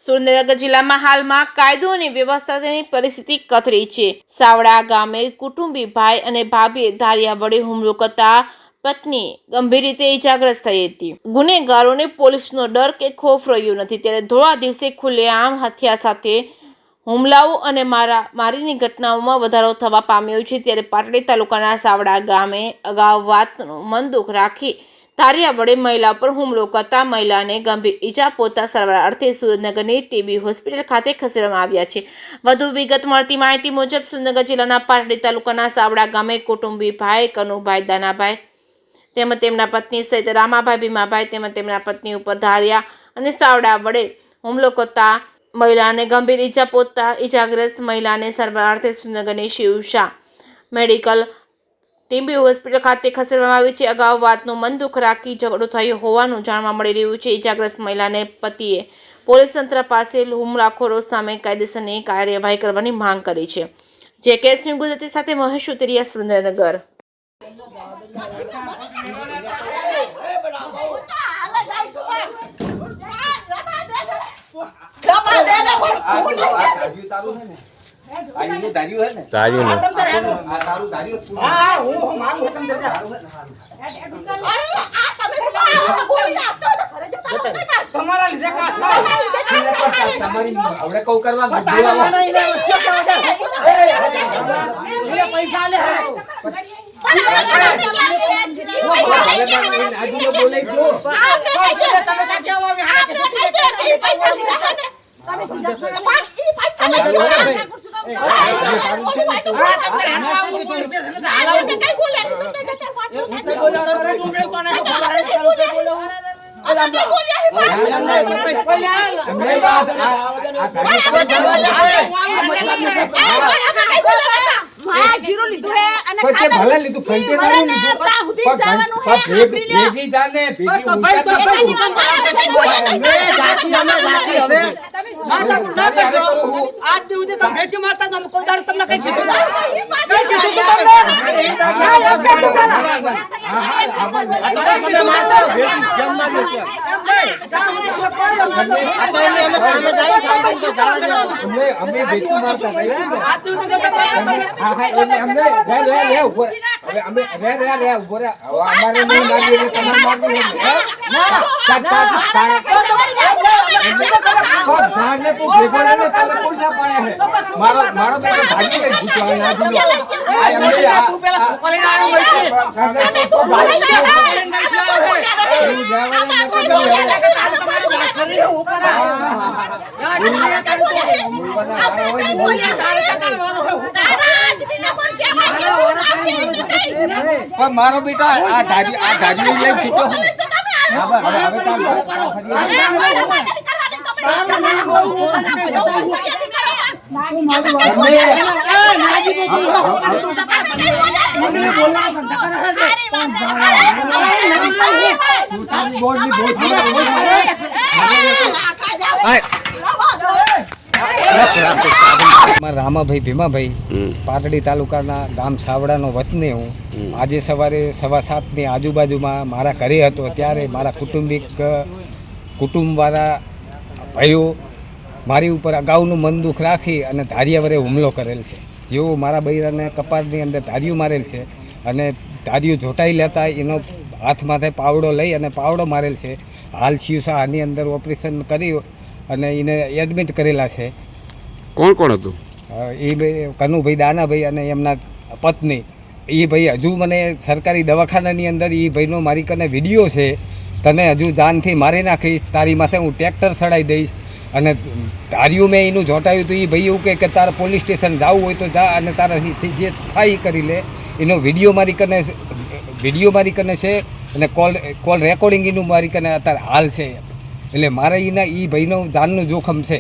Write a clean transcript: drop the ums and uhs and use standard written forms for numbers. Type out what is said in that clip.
સુરેન્દ્રનગર જિલ્લામાં હાલમાં કાયદો અને વ્યવસ્થાની પરિસ્થિતિ કથળી છે. સાવડા ગામે કુટુંબી ભાઈ અને ભાભીએ ધારિયા વડે હુમલો કરતા પત્ની ગંભીર રીતે ઇજાગ્રસ્ત થઈ હતી. ગુનેગારોને પોલીસનો ડર કે ખોફ રહ્યો નથી, ત્યારે ધોળા દિવસે ખુલ્લેઆમ હથિયાર સાથે હુમલાઓ અને મારામારીની ઘટનાઓમાં વધારો થવા પામ્યો છે. ત્યારે પાટડી તાલુકાના સાવડા ગામે અગાઉ વાતનું મન દુઃખ રાખી ધારિયા વડે મહિલા પર હુમલો કરતા મહિલાને ગંભીર ઈજા પહોંચતા સારવાર અર્થે સુરેન્દ્રનગરની ટીબી હોસ્પિટલ ખાતે ખસેડવામાં આવ્યા છે. વધુ વિગત મળતી માહિતી મુજબ સુરેન્દ્રનગર જિલ્લાના પાટડી તાલુકાના સાવડા ગામે કુટુંબી ભાઈ કનુભાઈ દાનાભાઈ તેમજ તેમના પત્ની સહિત રામાભાઈ ભીમાભાઈ તેમજ તેમના પત્ની ઉપર ધારિયા અને સાવડા વડે હુમલો કરતા મહિલાને ગંભીર ઈજા પહોંચતા ઈજાગ્રસ્ત મહિલાને સારવાર અર્થે સુરેન્દ્રનગરની શિવશા મેડિકલ ટીબી હોસ્પિટલ ખાતે ખસેડવામાં આવી છે. અગાઉ વાતનું મન દુઃખ રાખી ઝઘડો થયો હોવાનું જાણવા મળી રહ્યું છે. ઇજાગ્રસ્ત મહિલાને પતિએ પોલીસ તંત્ર પાસે હુમલાખોરો સામે કાયદેસરની કાર્યવાહી કરવાની માંગ કરી છે. જે કેસની ગુજરાતી સાથે મહેશ ઉતરિયા, સુરેન્દ્રનગર. मारो बेटा आ गाड़ी लई छूटो रामाभाई भीमाभाई पाटड़ी तालुकाना गाम सावड़ानो वतनी हूँ। आज सवारे 7:15 आजूबाजू में मारा घरे हतो त्यारे मारा कुटुंबवाळा भाईओ मारी उपर अगाऊनु मन दुख राखी अने धारिया वरे हुमलो करेल छे। जेओ मारा बૈરાને कपाळनी अंदर धारियो मारेल छे अने धारियो झोटाई लेता एनो हाथ माथे पावड़ो लई अने पावड़ो मारेल छे। हाल शिवशाहनी अंदर ऑपरेशन करी अने एने एडमिट करेला छे। कोण कोण हतुं? ए कनुभाई दानाभाई अने एमना पत्नी। ए भाई हजू मने सरकारी दवाखानानी अंदर ए भाईनो मारी कने विडियो छे, तने हजू जानथी मारी नाखीश, तारी माथे हूँ ट्रेक्टर चढ़ाई दईश अने धारियों में एनु जोटायुं तो ए भाई एवुं कहे के तारे पोलीस स्टेशन जावुं होय तो जा अने ताराथी जे थाय करी ले। एनो विडियो मारी कने छे अने कॉल रेकॉर्डिंग एनु मारी कने अत्यारे हाल छे। એટલે મારે એના એ ભાઈનો જાનનું જોખમ છે.